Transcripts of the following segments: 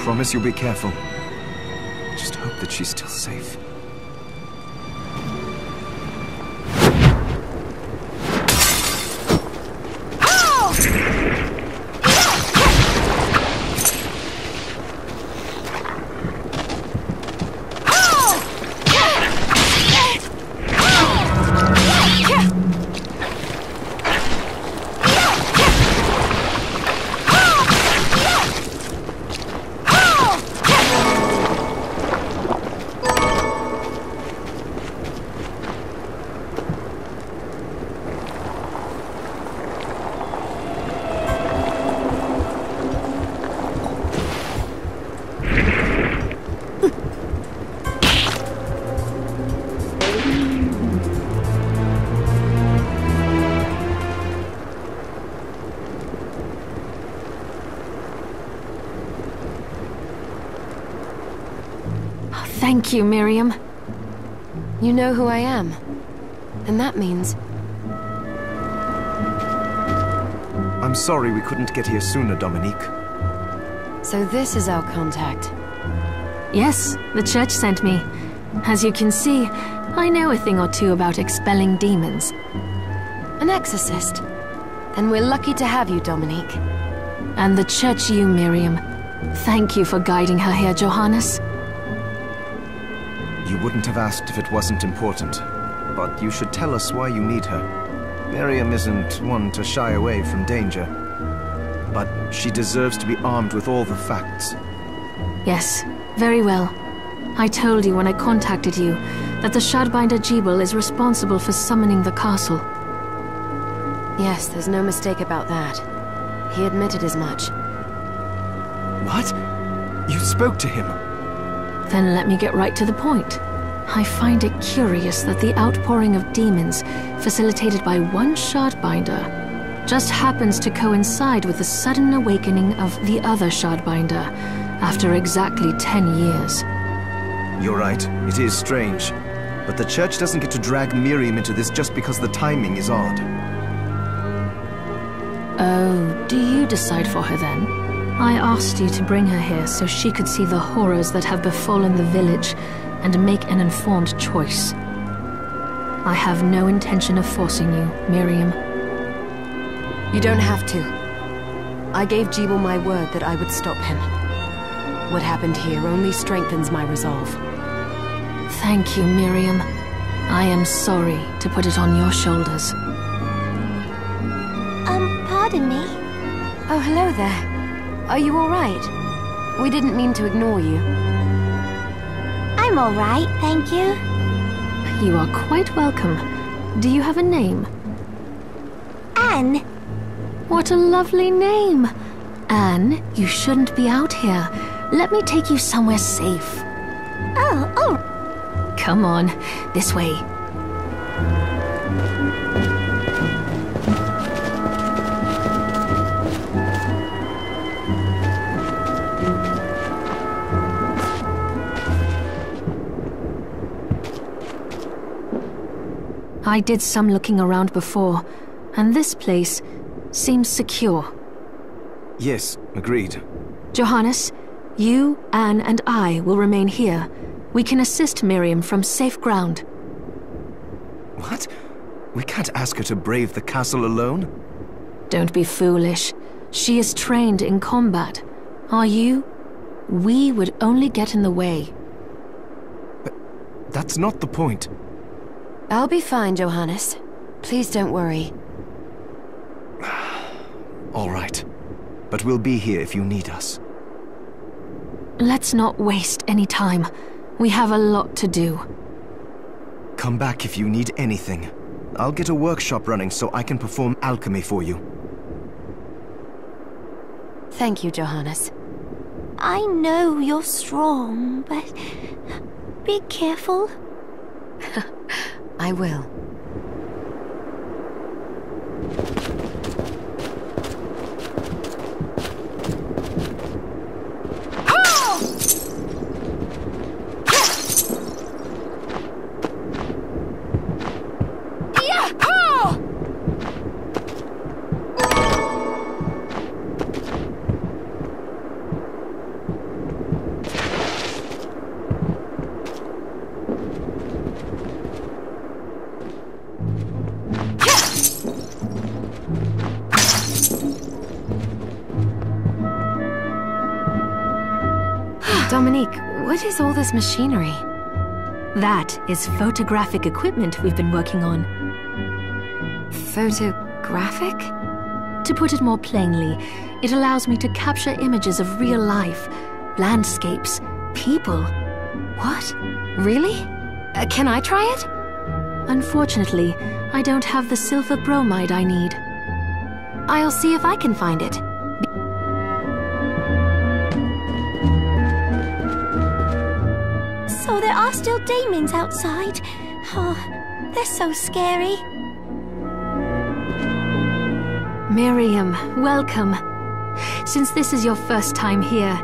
Promise you'll be careful. Just hope that she's still safe. Thank you, Miriam. You know who I am. And that means... I'm sorry we couldn't get here sooner, Dominique. So this is our contact. Yes, the church sent me. As you can see, I know a thing or two about expelling demons. An exorcist? Then we're lucky to have you, Dominique. And the church you, Miriam. Thank you for guiding her here, Johannes. You wouldn't have asked if it wasn't important, but you should tell us why you need her. Miriam isn't one to shy away from danger, but she deserves to be armed with all the facts. Yes, very well. I told you when I contacted you that the Shardbinder Jebel is responsible for summoning the castle. Yes, there's no mistake about that. He admitted as much. What? You spoke to him? Then let me get right to the point. I find it curious that the outpouring of demons, facilitated by one Shardbinder, just happens to coincide with the sudden awakening of the other Shardbinder, after exactly 10 years. You're right, it is strange. But the church doesn't get to drag Miriam into this just because the timing is odd. Oh, do you decide for her then? I asked you to bring her here so she could see the horrors that have befallen the village and make an informed choice. I have no intention of forcing you, Miriam. You don't have to. I gave Jebel my word that I would stop him. What happened here only strengthens my resolve. Thank you, Miriam. I am sorry to put it on your shoulders. Pardon me? Oh, hello there. Are you all right? We didn't mean to ignore you. I'm all right, thank you. You are quite welcome. Do you have a name? Anne. What a lovely name! Anne, you shouldn't be out here. Let me take you somewhere safe. Oh. Come on, this way. I did some looking around before, and this place seems secure. Yes, agreed. Johannes, you, Anne, and I will remain here. We can assist Miriam from safe ground. What? We can't ask her to brave the castle alone? Don't be foolish. She is trained in combat. Are you? We would only get in the way. But that's not the point. I'll be fine, Johannes. Please don't worry. All right. But we'll be here if you need us. Let's not waste any time. We have a lot to do. Come back if you need anything. I'll get a workshop running so I can perform alchemy for you. Thank you, Johannes. I know you're strong, but be careful. I will. Dominique, what is all this machinery? That is photographic equipment we've been working on. Photographic? To put it more plainly, it allows me to capture images of real life, landscapes, people. What? Really? Can I try it? Unfortunately, I don't have the silver bromide I need. I'll see if I can find it. So there are still demons outside. Oh, they're so scary. Miriam, welcome. Since this is your first time here,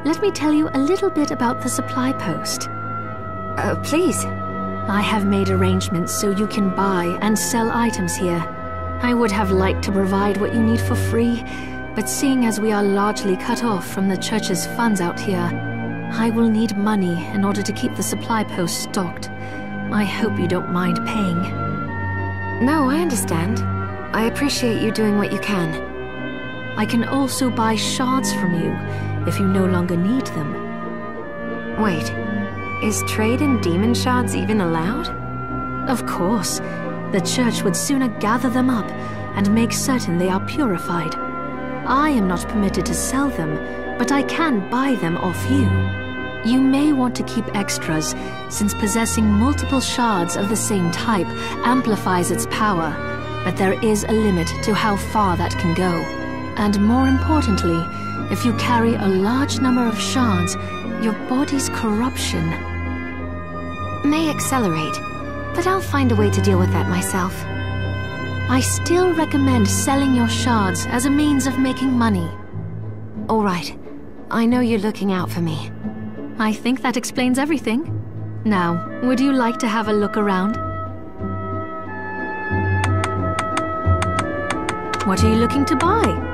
let me tell you a little bit about the supply post. Please. I have made arrangements so you can buy and sell items here. I would have liked to provide what you need for free, but seeing as we are largely cut off from the church's funds out here, I will need money in order to keep the supply post stocked. I hope you don't mind paying. No, I understand. I appreciate you doing what you can. I can also buy shards from you, if you no longer need them. Wait, is trade in demon shards even allowed? Of course. The church would sooner gather them up and make certain they are purified. I am not permitted to sell them, but I can buy them off you. You may want to keep extras, since possessing multiple shards of the same type amplifies its power, but there is a limit to how far that can go. And more importantly, if you carry a large number of shards, your body's corruption may accelerate, but I'll find a way to deal with that myself. I still recommend selling your shards as a means of making money. All right. I know you're looking out for me. I think that explains everything. Now, would you like to have a look around? What are you looking to buy?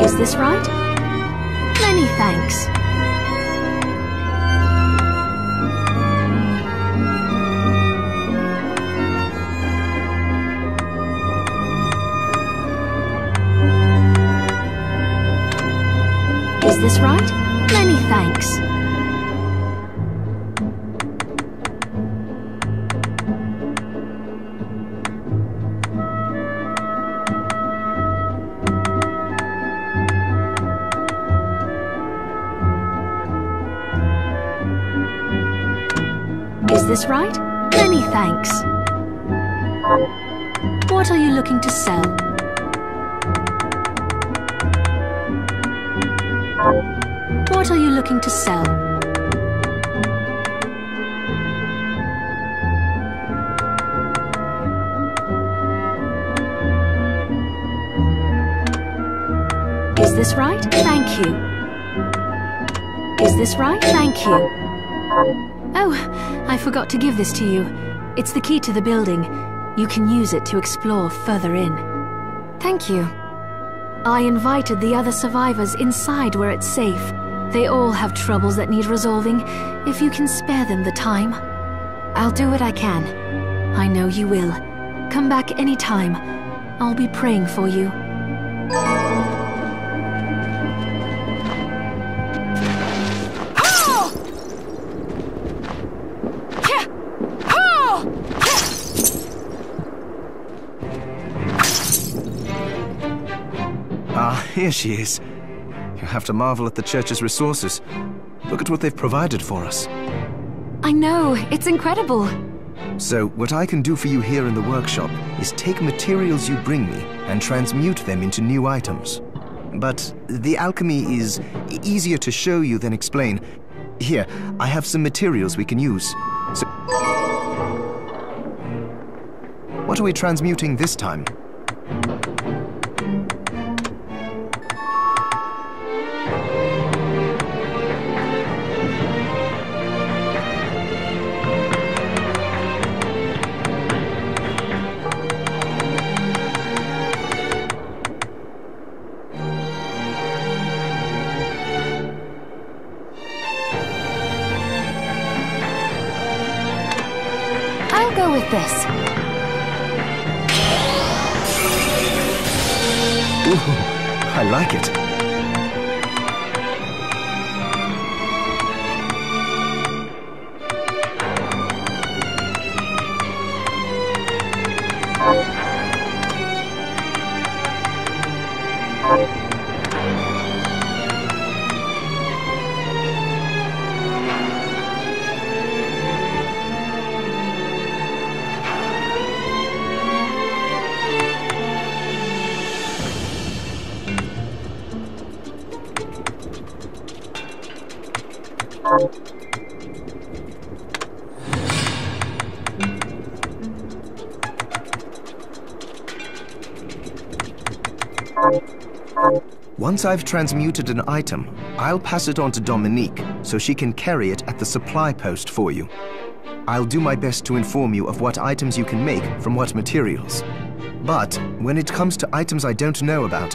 Is this right? Many thanks. Is this right? Many thanks. Is this right? Many thanks. What are you looking to sell? What are you looking to sell? Is this right? Thank you. Is this right? Thank you. Oh, I forgot to give this to you. It's the key to the building. You can use it to explore further in. Thank you. I invited the other survivors inside where it's safe. They all have troubles that need resolving, if you can spare them the time. I'll do what I can. I know you will. Come back any time. I'll be praying for you. Ah, here she is. You have to marvel at the church's resources. Look at what they've provided for us. I know, it's incredible. So, what I can do for you here in the workshop is take materials you bring me and transmute them into new items. But the alchemy is easier to show you than explain. Here, I have some materials we can use. So, what are we transmuting this time? I'll go with this. Ooh, I like it. Once I've transmuted an item, I'll pass it on to Dominique so she can carry it at the supply post for you. I'll do my best to inform you of what items you can make from what materials. But when it comes to items I don't know about,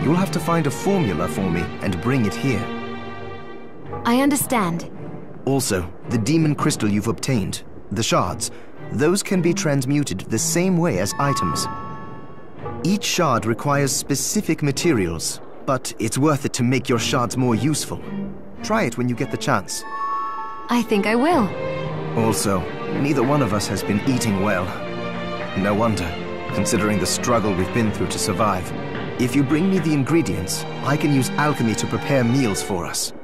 you'll have to find a formula for me and bring it here. I understand. Also, the demon crystal you've obtained, the shards, those can be transmuted the same way as items. Each shard requires specific materials, but it's worth it to make your shards more useful. Try it when you get the chance. I think I will. Also, neither one of us has been eating well. No wonder, considering the struggle we've been through to survive. If you bring me the ingredients, I can use alchemy to prepare meals for us.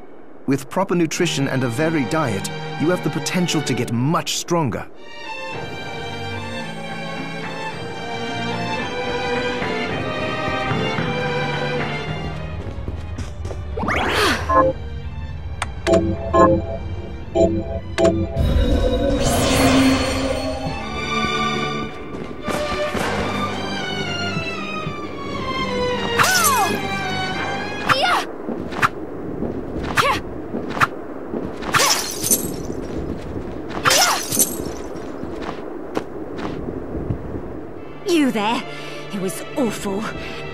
With proper nutrition and a varied diet, you have the potential to get much stronger. You there? It was awful.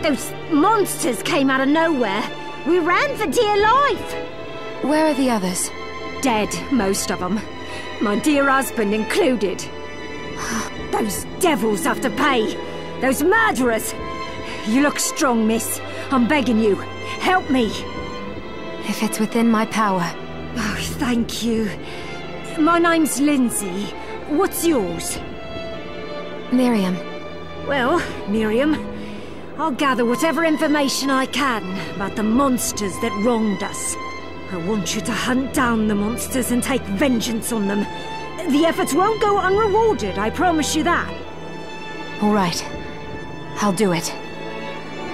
Those monsters came out of nowhere. We ran for dear life. Where are the others? Dead, most of them. My dear husband included. Those devils have to pay. Those murderers. You look strong, miss. I'm begging you. Help me. If it's within my power. Oh, thank you. My name's Lindsay. What's yours? Miriam. Well, Miriam, I'll gather whatever information I can about the monsters that wronged us. I want you to hunt down the monsters and take vengeance on them. The efforts won't go unrewarded, I promise you that. All right. I'll do it.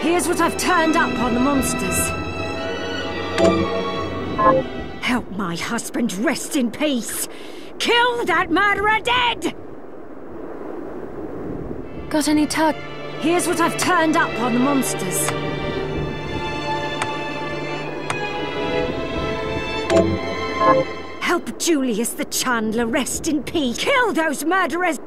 Here's what I've turned up on the monsters. Help my husband rest in peace. Kill that murderer dead! Got any tug? Here's what I've turned up on the monsters. Help Julius the Chandler rest in peace. Kill those murderers!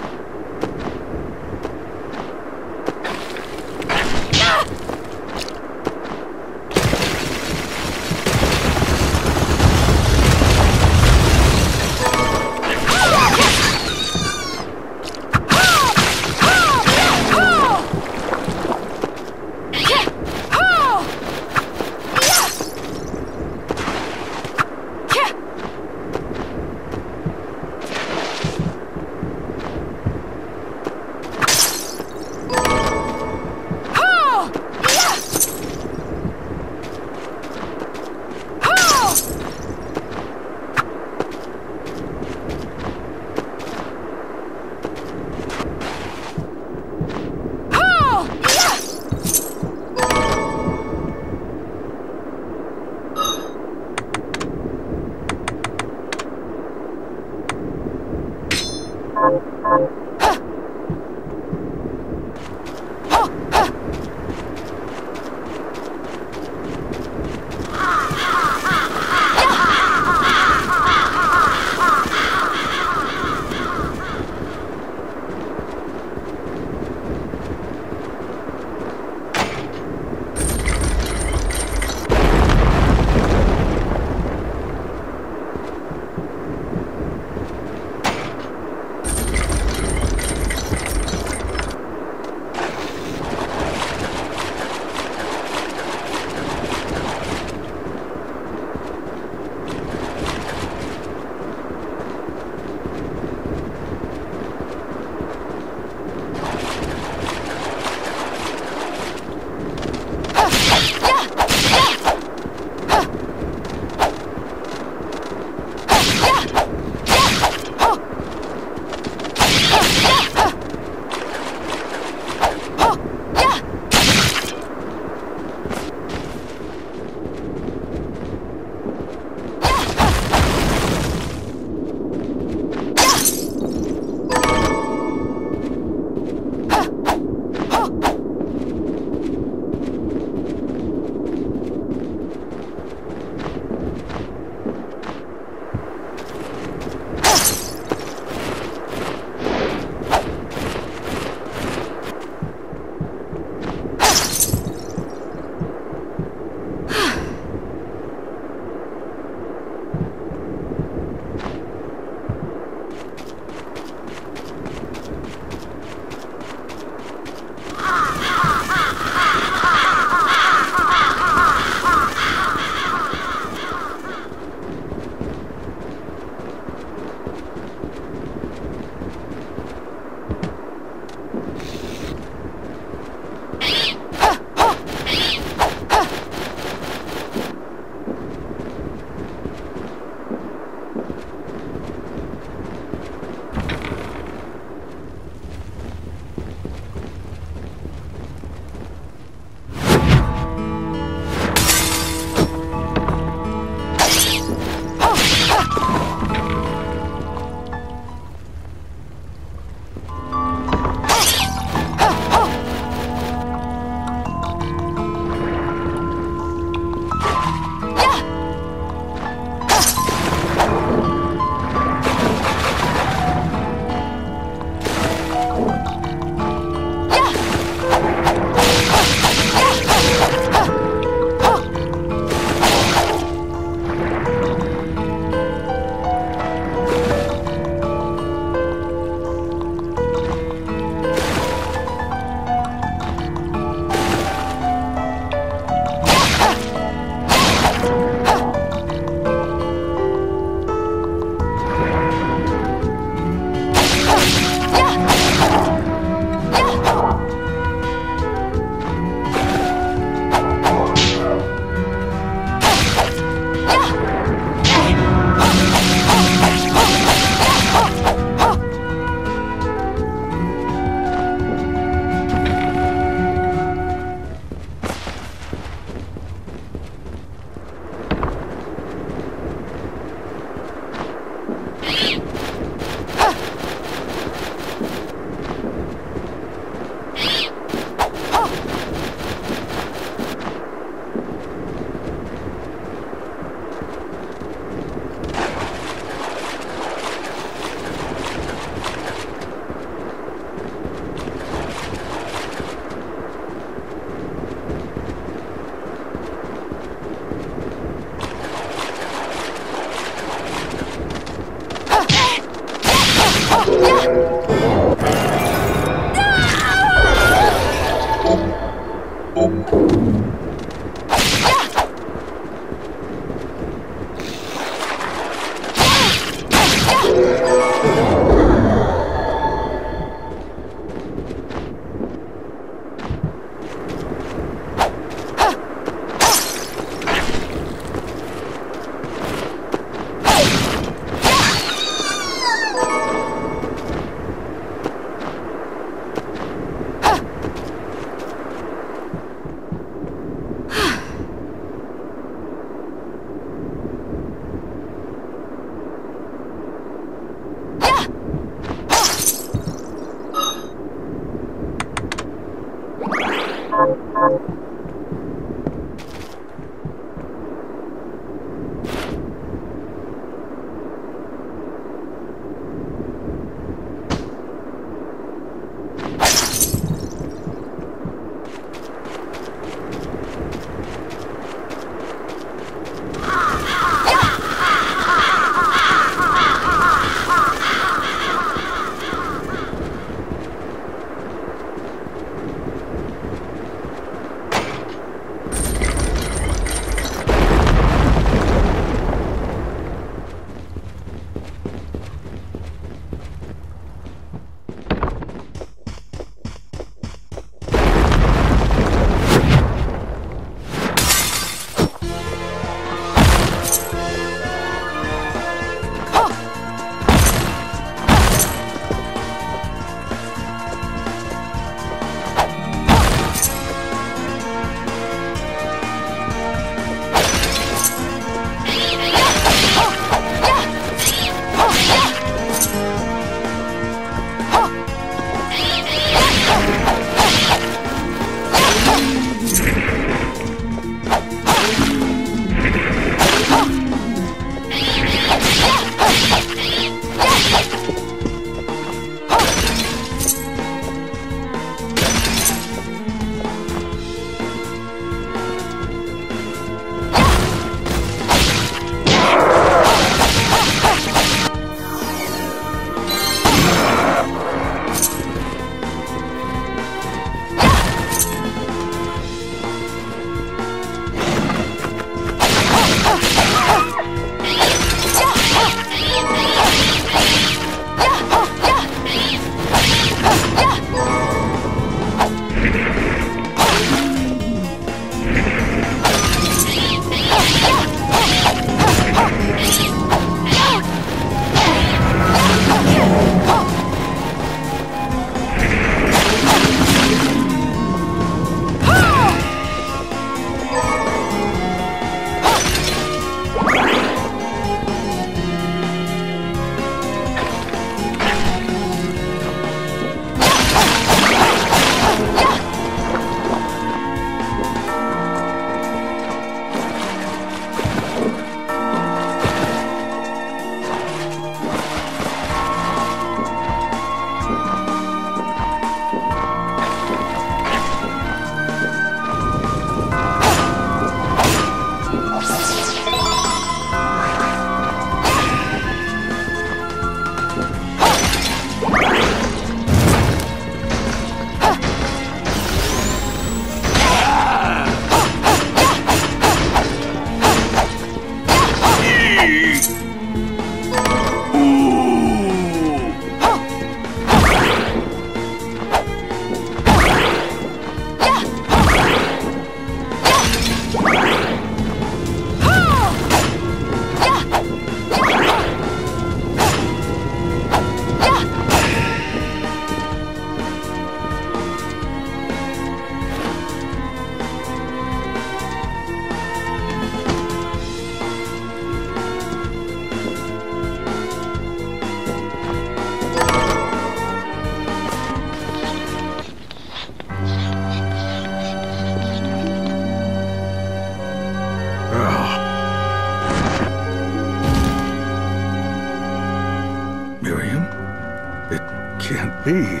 be?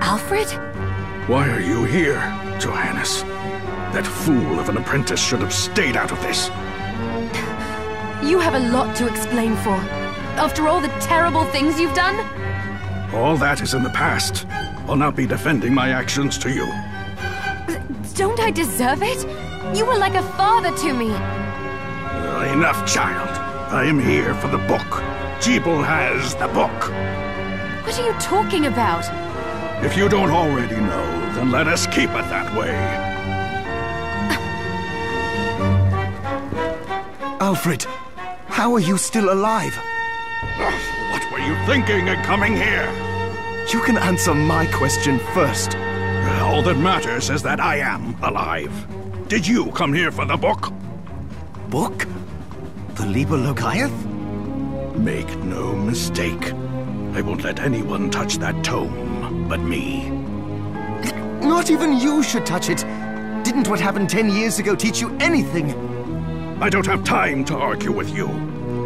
Alfred? Why are you here, Johannes? That fool of an apprentice should have stayed out of this. You have a lot to explain for. After all the terrible things you've done? All that is in the past. I'll not be defending my actions to you. Don't I deserve it? You were like a father to me. Enough, child. I am here for the book. Jeeble has the book. What are you talking about? If you don't already know, then let us keep it that way. Alfred, how are you still alive? What were you thinking in coming here? You can answer my question first. All that matters is that I am alive. Did you come here for the book? Book? The Liber Logaeth? Make no mistake. I won't let anyone touch that tome but me. Not even you should touch it. Didn't what happened 10 years ago teach you anything? I don't have time to argue with you.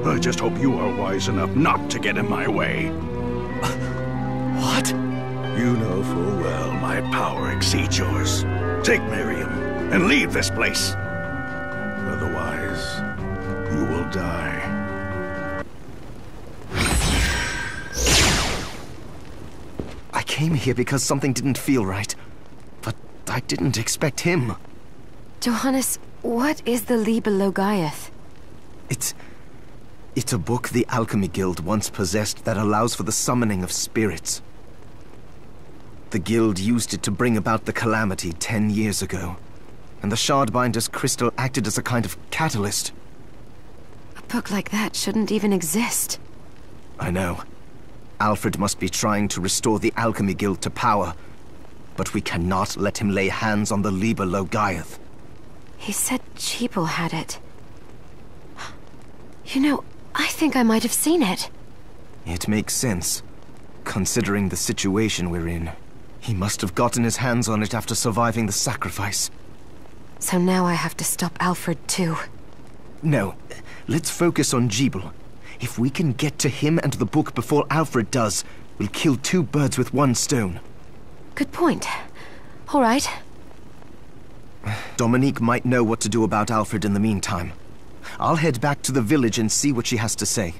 I just hope you are wise enough not to get in my way. What? You know full well my power exceeds yours. Take Miriam and leave this place. Otherwise, you will die. I came here because something didn't feel right. But I didn't expect him. Johannes, what is the Liber Logaeth? It's a book the Alchemy Guild once possessed that allows for the summoning of spirits. The Guild used it to bring about the calamity 10 years ago, and the Shardbinder's crystal acted as a kind of catalyst. A book like that shouldn't even exist. I know. Alfred must be trying to restore the Alchemy Guild to power, but we cannot let him lay hands on the Liber Logaeth. He said Jeeble had it. You know, I think I might have seen it. It makes sense, considering the situation we're in. He must have gotten his hands on it after surviving the sacrifice. So now I have to stop Alfred too. No, let's focus on Jeeble. If we can get to him and the book before Alfred does, we'll kill 2 birds with 1 stone. Good point. All right. Dominique might know what to do about Alfred in the meantime. I'll head back to the village and see what she has to say.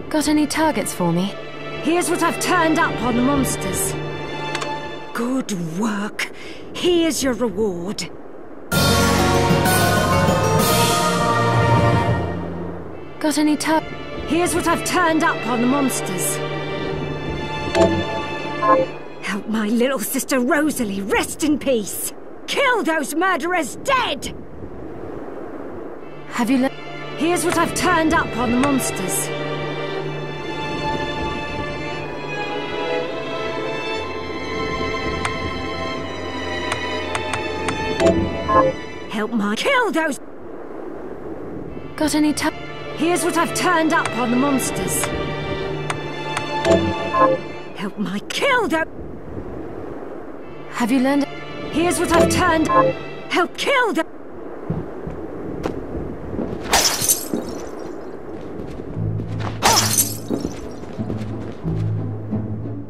Got any targets for me? Here's what I've turned up on the monsters. Good work. Here's your reward. Got any Here's what I've turned up on the monsters. Help my little sister Rosalie rest in peace. Kill those murderers dead! Have you Here's what I've turned up on the monsters. Help my... Kill those... Got any Here's what I've turned up on the monsters. Help my... Kill those... Have you learned... Here's what I've turned... Help kill the...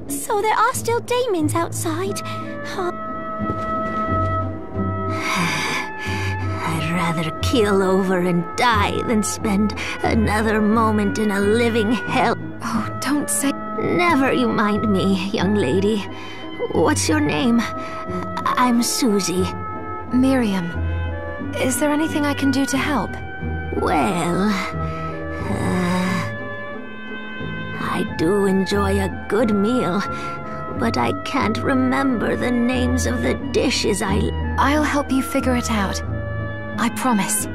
So there are still demons outside? I'd rather keel over and die than spend another moment in a living hell. Oh, don't say... Never you mind me, young lady. What's your name? I'm Susie. Miriam. Is there anything I can do to help? Well... I do enjoy a good meal, but I can't remember the names of the dishes I'll help you figure it out. I promise.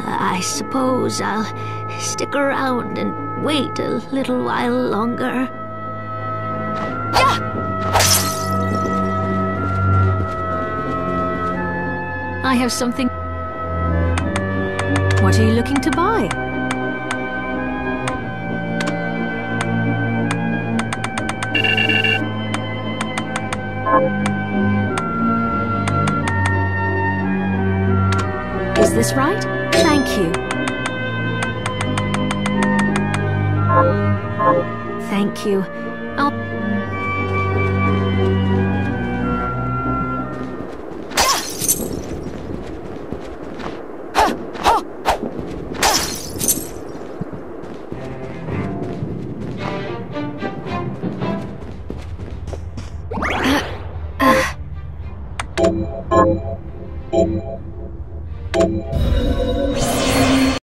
I suppose I'll stick around and wait a little while longer. I have something... What are you looking to buy? Is this right? Thank you. Thank you.